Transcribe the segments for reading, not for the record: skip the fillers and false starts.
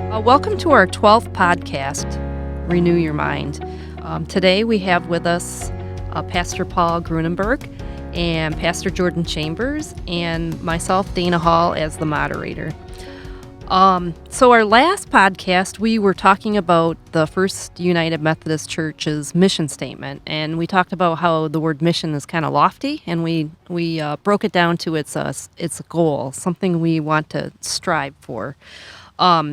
Welcome to our 12th podcast, Renew Your Mind. Today we have with us Pastor Paul Grunenberg and Pastor Jordan Chambers and myself, Dana Hall, as the moderator. So our last podcast, we were talking about the First United Methodist Church's mission statement, and we talked about how the word mission is kind of lofty, and we broke it down to its goal, something we want to strive for.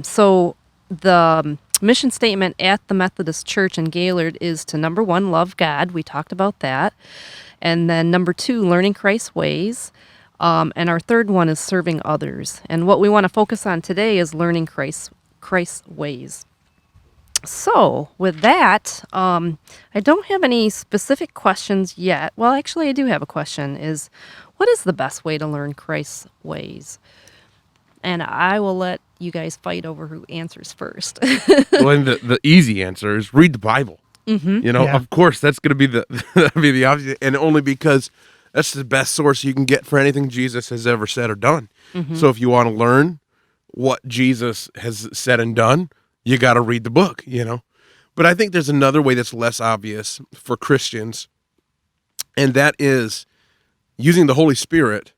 So the mission statement at the Methodist Church in Gaylord is to, number one, love God. We talked about that. And then number two, learning Christ's ways. And our third one is serving others. And what we want to focus on today is learning Christ's ways. So with that, I don't have any specific questions yet. Well, actually, I do have a question, is what is the best way to learn Christ's ways? And I will let you guys fight over who answers first. Well, and the easy answer is read the Bible. Mm-hmm. You know, Of course, that's going to be the obvious, and only because that's the best source you can get for anything Jesus has ever said or done. Mm-hmm. So if you want to learn what Jesus has said and done, you got to read the book, you know. But I think there's another way that's less obvious for Christians, and that is using the Holy Spirit.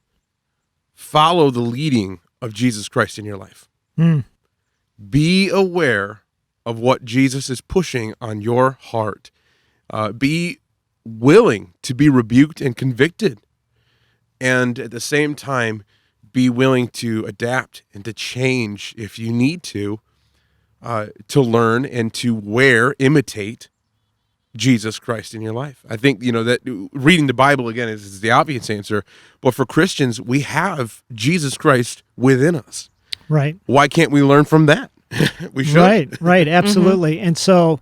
Follow the leading of Jesus Christ in your life. Be aware of what Jesus is pushing on your heart. Be willing to be rebuked and convicted. And at the same time, be willing to adapt and to change if you need to learn and to imitate Jesus Christ in your life. I think, that reading the Bible, again, is the obvious answer. But for Christians, we have Jesus Christ within us. Right. Why can't we learn from that? We should. Right, absolutely. Mm-hmm. And so,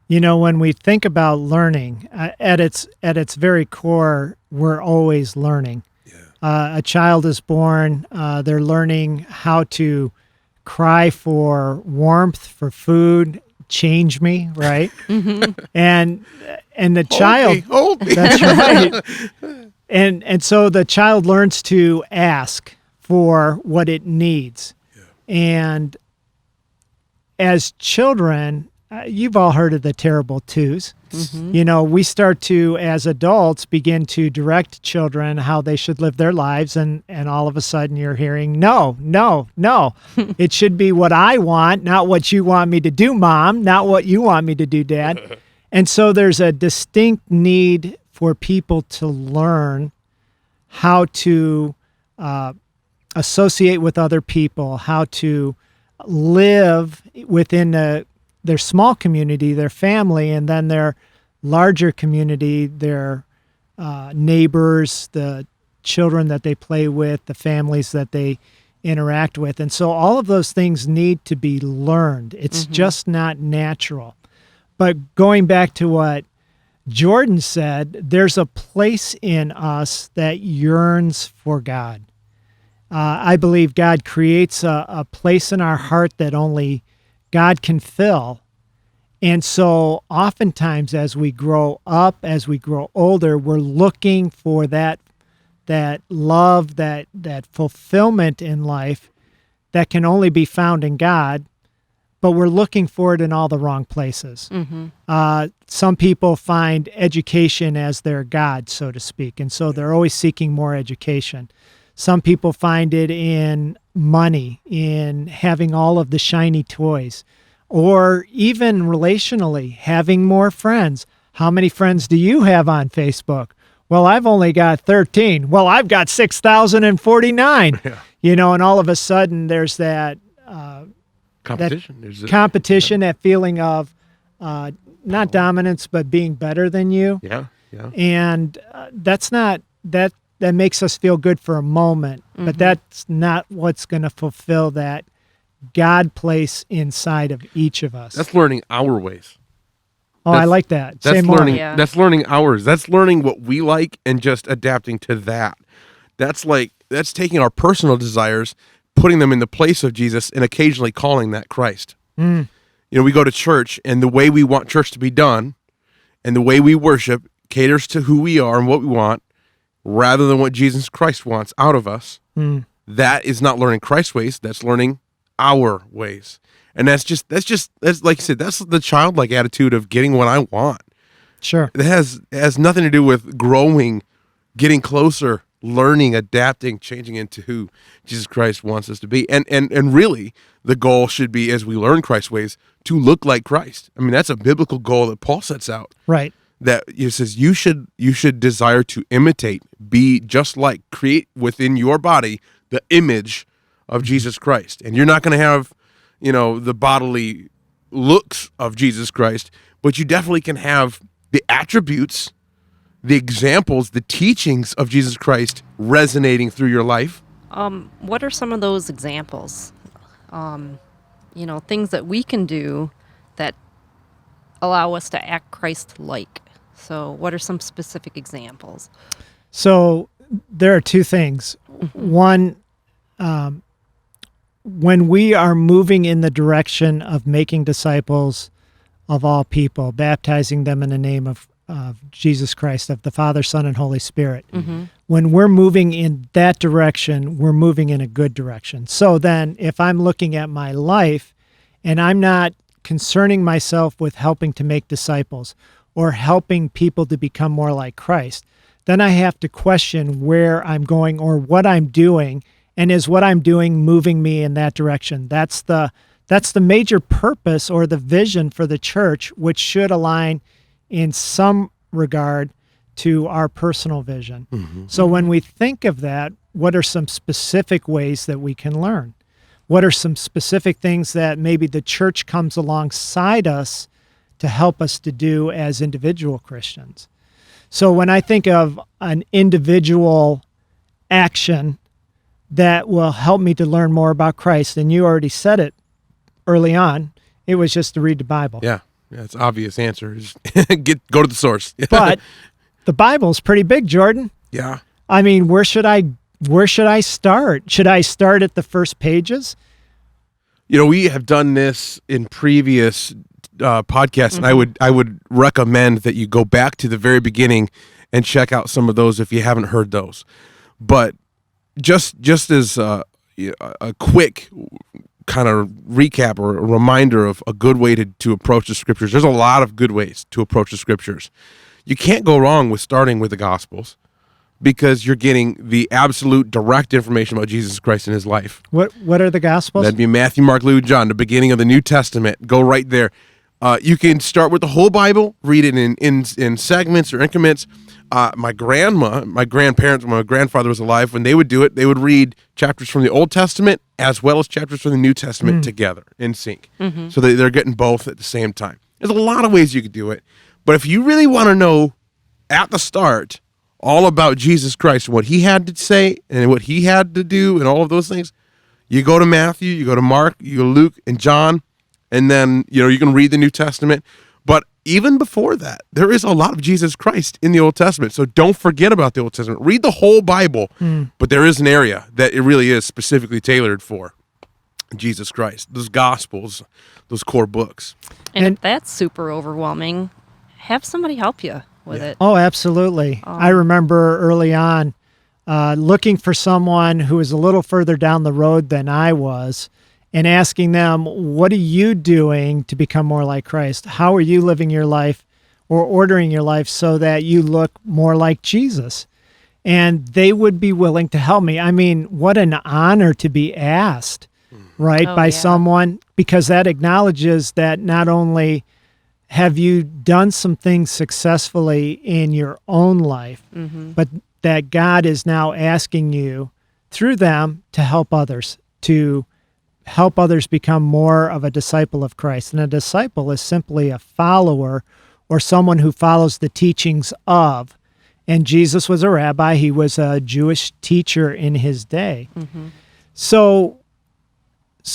when we think about learning, at its very core, we're always learning. Yeah. A child is born, they're learning how to cry for warmth, for food, change me, right? Mm-hmm. And the child, hold me. That's right. And so the child learns to ask for what it needs. And as children, you've all heard of the terrible twos. Mm-hmm. We start to, as adults, begin to direct children how they should live their lives. And all of a sudden you're hearing, no. It should be what I want, not what you want me to do, Mom, not what you want me to do, Dad. And so there's a distinct need for people to learn how to associate with other people, how to live within their small community, their family, and then their larger community, their neighbors, the children that they play with, the families that they interact with. And so all of those things need to be learned. It's just not natural. But going back to what Jordan said, there's a place in us that yearns for God. I believe God creates a place in our heart that only God can fill. And so oftentimes as we grow up, as we grow older, we're looking for that love, that fulfillment in life that can only be found in God, but we're looking for it in all the wrong places. Mm-hmm. Some people find education as their God, so to speak, and so they're always seeking more education. Some people find it in money, in having all of the shiny toys, or even relationally, having more friends. How many friends do you have on Facebook? Well, I've only got 13. Well, I've got 6,049. Yeah. And all of a sudden there's that competition. That feeling of not dominance, but being better than you. Yeah. And that makes us feel good for a moment, but that's not what's going to fulfill that God place inside of each of us. That's learning our ways. I like that. That's learning. Yeah. That's learning ours. That's learning what we like and just adapting to that. That's taking our personal desires, putting them in the place of Jesus, and occasionally calling that Christ. We go to church, and the way we want church to be done, and the way we worship caters to who we are and what we want, rather than what Jesus Christ wants out of us. That is not learning Christ's ways. That's learning our ways. And that's like you said, that's the childlike attitude of getting what I want. Sure. It has nothing to do with growing, getting closer, learning, adapting, changing into who Jesus Christ wants us to be. And really, the goal should be, as we learn Christ's ways, to look like Christ. I mean, that's a biblical goal that Paul sets out. Right. That he says you should desire to imitate, be just like, create within your body the image of Jesus Christ. And you're not going to have, the bodily looks of Jesus Christ, but you definitely can have the attributes, the examples, the teachings of Jesus Christ resonating through your life. What are some of those examples? Things that we can do that allow us to act Christ-like. So what are some specific examples? So there are two things. One, when we are moving in the direction of making disciples of all people, baptizing them in the name of Jesus Christ, of the Father, Son, and Holy Spirit, when we're moving in that direction, we're moving in a good direction. So then if I'm looking at my life and I'm not concerning myself with helping to make disciples or helping people to become more like Christ, then I have to question where I'm going or what I'm doing, and is what I'm doing moving me in that direction? That's the major purpose or the vision for the church, which should align in some regard to our personal vision. So when we think of that, what are some specific ways that we can learn? What are some specific things that maybe the church comes alongside us to help us to do as individual Christians? So when I think of an individual action that will help me to learn more about Christ, and you already said it early on, it was just to read the Bible. Yeah, it's obvious answer. Just go to the source. But the Bible's pretty big, Jordan. Yeah. I mean, where should I start? Should I start at the first pages? We have done this in previous podcasts, and I would recommend that you go back to the very beginning and check out some of those if you haven't heard those. But just as a quick kind of recap or a reminder of a good way to approach the Scriptures, there's a lot of good ways to approach the Scriptures. You can't go wrong with starting with the Gospels, because you're getting the absolute direct information about Jesus Christ and his life. What are the Gospels? That'd be Matthew, Mark, Luke, John, the beginning of the New Testament. Go right there. You can start with the whole Bible, read it in segments or increments. My grandparents, when my grandfather was alive, when they would do it, they would read chapters from the Old Testament as well as chapters from the New Testament together in sync. So they're getting both at the same time. There's a lot of ways you could do it. But if you really want to know at the start all about Jesus Christ, what he had to say and what he had to do and all of those things, you go to Matthew, you go to Mark, you go to Luke and John, and then you can read the New Testament. But even before that, there is a lot of Jesus Christ in the Old Testament. So don't forget about the Old Testament. Read the whole Bible, but there is an area that it really is specifically tailored for Jesus Christ, those Gospels, those core books. And if that's super overwhelming, have somebody help you with it. Oh, absolutely. I remember early on looking for someone who was a little further down the road than I was and asking them, what are you doing to become more like Christ? How are you living your life or ordering your life so that you look more like Jesus? And they would be willing to help me. I mean, what an honor to be asked, right, by someone, because that acknowledges that not only have you done some things successfully in your own life, but that God is now asking you through them to help others become more of a disciple of Christ. And a disciple is simply a follower or someone who follows the teachings of. And Jesus was a rabbi. He was a Jewish teacher in his day. So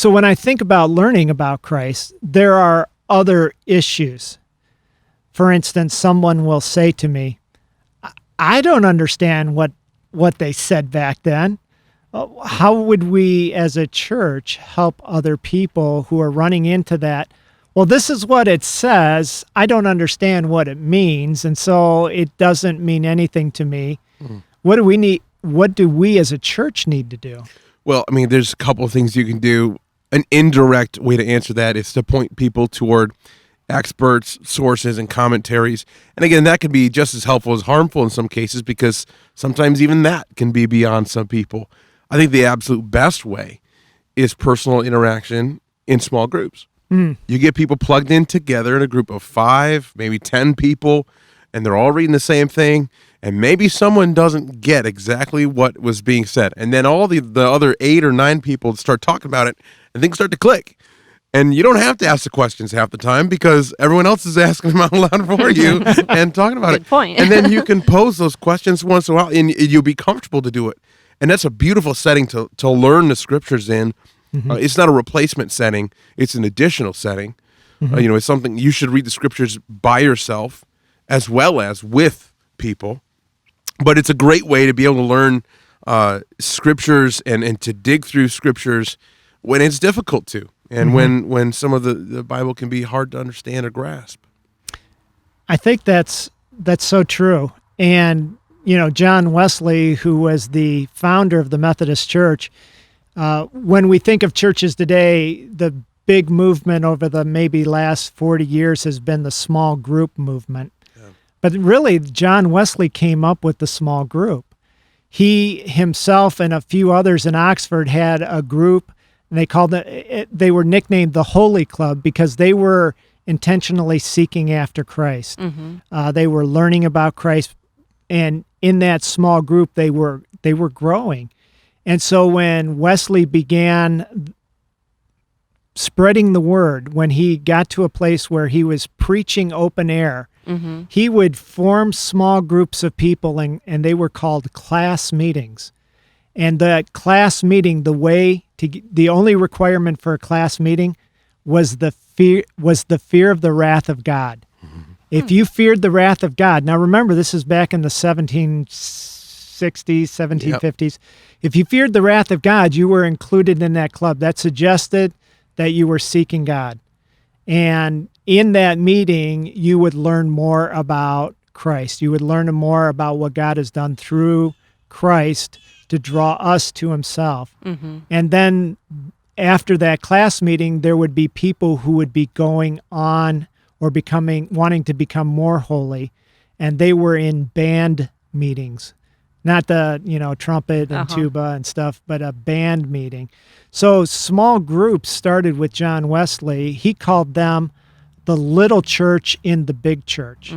when I think about learning about Christ, there are other issues. For instance, someone will say to me, I don't understand what they said back then. How would we as a church help other people who are running into that? Well, this is what it says. I don't understand what it means, and so it doesn't mean anything to me. What do we as a church need to do? Well, I mean, there's a couple of things you can do. an indirect way to answer that is to point people toward experts, sources, and commentaries. And again, that can be just as helpful as harmful in some cases, because sometimes even that can be beyond some people. I think the absolute best way is personal interaction in small groups. You get people plugged in together in a group of 5, maybe 10 people, and they're all reading the same thing, and maybe someone doesn't get exactly what was being said. And then all the other 8 or 9 people start talking about it, and things start to click. And you don't have to ask the questions half the time because everyone else is asking them out loud for you and talking about Good it. point. And then you can pose those questions once in a while, and you'll be comfortable to do it. And that's a beautiful setting to learn the scriptures in. It's not a replacement setting. It's an additional setting. It's something you should read the scriptures by yourself as well as with people. But it's a great way to be able to learn scriptures and to dig through scriptures when it's difficult to, and when some of the Bible can be hard to understand or grasp. I think that's so true. And, John Wesley, who was the founder of the Methodist Church, when we think of churches today, the big movement over the maybe last 40 years has been the small group movement. Yeah. But really, John Wesley came up with the small group. He himself and a few others in Oxford had a group, and they were nicknamed the Holy Club because they were intentionally seeking after Christ. They were learning about Christ, and in that small group, they were growing. And so when Wesley began spreading the word, when he got to a place where he was preaching open air, he would form small groups of people, and they were called class meetings. And the class meeting, the only requirement for a class meeting was the fear of the wrath of God. If you feared the wrath of God, now remember, this is back in the 1760s, 1750s. Yep. If you feared the wrath of God, you were included in that club. That suggested that you were seeking God. And in that meeting, you would learn more about Christ. You would learn more about what God has done through Christ to draw us to himself. And then after that class meeting, there would be people who would be going on or wanting to become more holy, and they were in band meetings. Not the, trumpet and tuba and stuff, but a band meeting. So small groups started with John Wesley. He called them the little church in the big church,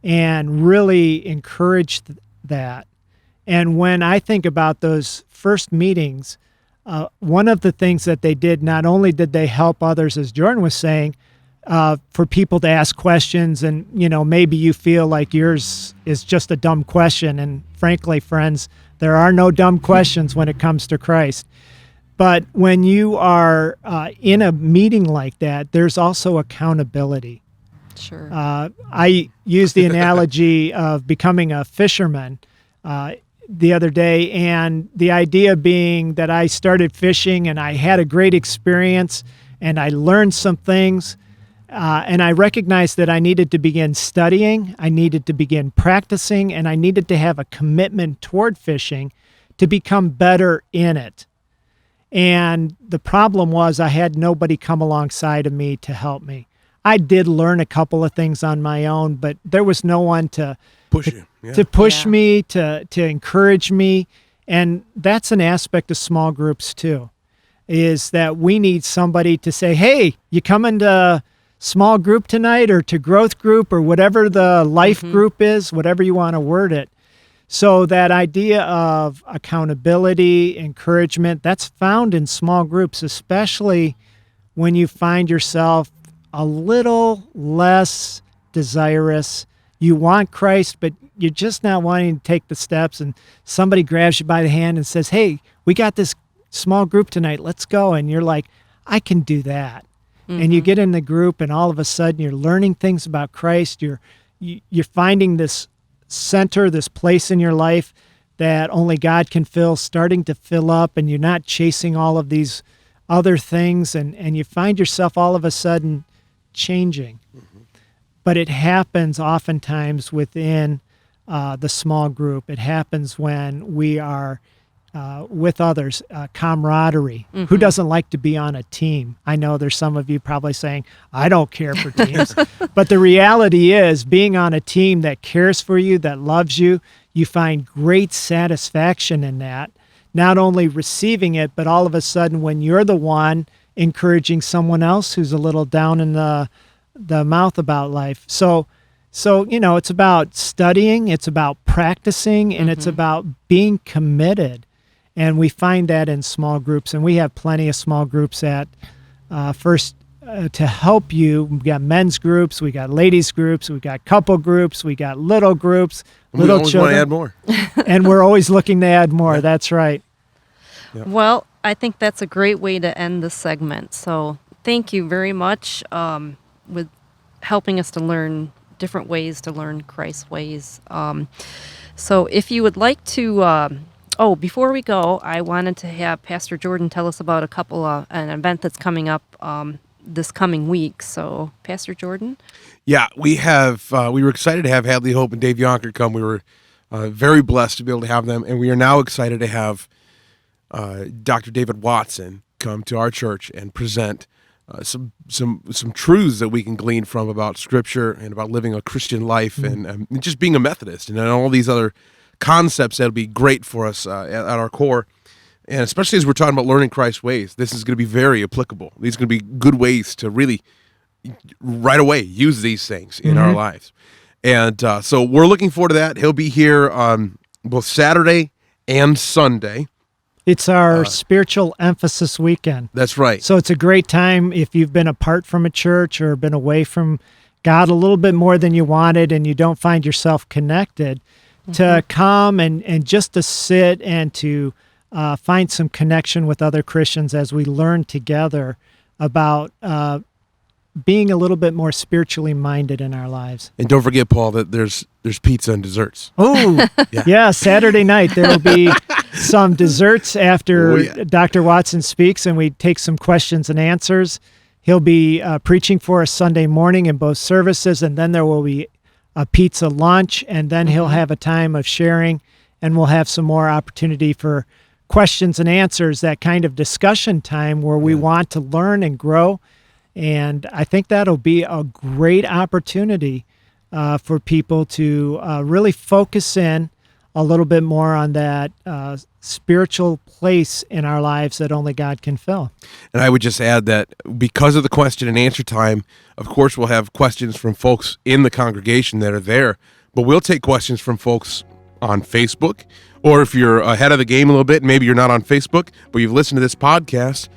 and really encouraged that. And when I think about those first meetings, one of the things that they did, not only did they help others, as Jordan was saying, for people to ask questions, and maybe you feel like yours is just a dumb question, and frankly, friends, there are no dumb questions when it comes to Christ. But when you are in a meeting like that, there's also accountability. Sure. I use the analogy of becoming a fisherman the other day, and the idea being that I started fishing and I had a great experience and I learned some things, and I recognized that I needed to begin studying, I needed to begin practicing, and I needed to have a commitment toward fishing to become better in it. And the problem was I had nobody come alongside of me to help me. I did learn a couple of things on my own, but there was no one to push me, to encourage me. And that's an aspect of small groups too, is that we need somebody to say, hey, you coming to small group tonight, or to growth group, or whatever the life group is, whatever you want to word it. So that idea of accountability, encouragement, that's found in small groups, especially when you find yourself a little less desirous. You want Christ, but you're just not wanting to take the steps, and somebody grabs you by the hand and says, hey, we got this small group tonight, let's go. And you're like, I can do that. And you get in the group, and all of a sudden you're learning things about Christ. You're finding this center, this place in your life that only God can fill, starting to fill up, and you're not chasing all of these other things, and you find yourself all of a sudden changing. But it happens oftentimes within the small group. It happens when we are with others, camaraderie. Who doesn't like to be on a team? I know there's some of you probably saying, I don't care for teams. But the reality is, being on a team that cares for you, that loves you, you find great satisfaction in that. Not only receiving it, but all of a sudden when you're the one encouraging someone else who's a little down in the mouth about life. So, it's about studying, it's about practicing, and it's about being committed. And we find that in small groups, and we have plenty of small groups at First to help you. We got men's groups, we got ladies groups, we got couple groups, we got little groups, little children. We always want to add more. And we're always looking to add more. Yeah. That's right. Yeah. Well, I think that's a great way to end this segment. So thank you very much with helping us to learn different ways to learn Christ's ways. So if you would like to... before we go, I wanted to have Pastor Jordan tell us about an event that's coming up this coming week. So, Pastor Jordan? Yeah, we were excited to have Hadley Hope and Dave Yonker come. We were very blessed to be able to have them, and we are now excited to have Dr. David Watson come to our church and present some truths that we can glean from about Scripture and about living a Christian life and just being a Methodist and all these other concepts that'll be great for us at our core. And especially as we're talking about learning Christ's ways, this is going to be very applicable. These are going to be good ways to really right away use these things in our lives. And so we're looking forward to that. He'll be here on both Saturday and Sunday. It's our spiritual emphasis weekend. That's right. So it's a great time if you've been apart from a church or been away from God a little bit more than you wanted and you don't find yourself connected, to come and just to sit and to find some connection with other Christians as we learn together about being a little bit more spiritually minded in our lives. And don't forget, Paul, that there's pizza and desserts. Oh, yeah, Saturday night there will be some desserts after Dr. Watson speaks, and we take some questions and answers. He'll be preaching for us Sunday morning in both services, and then there will be a pizza lunch, and then he'll have a time of sharing, and we'll have some more opportunity for questions and answers, that kind of discussion time where we want to learn and grow. And I think that'll be a great opportunity for people to really focus in a little bit more on that spiritual place in our lives that only God can fill. And I would just add that because of the question and answer time, of course, we'll have questions from folks in the congregation that are there, but we'll take questions from folks on Facebook, or if you're ahead of the game a little bit, maybe you're not on Facebook, but you've listened to this podcast,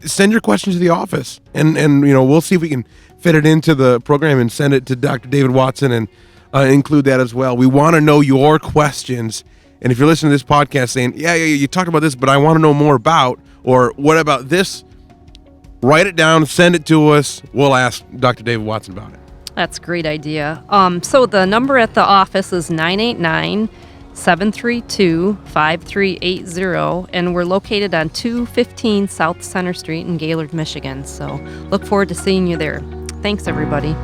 send your questions to the office, and we'll see if we can fit it into the program and send it to Dr. David Watson and include that as well. We want to know your questions. And if you're listening to this podcast saying, yeah, you talked about this, but I want to know more about, or what about this, write it down, send it to us. We'll ask Dr. David Watson about it. That's a great idea. So the number at the office is 989-732-5380, and we're located on 215 South Center Street in Gaylord, Michigan. So look forward to seeing you there. Thanks, everybody.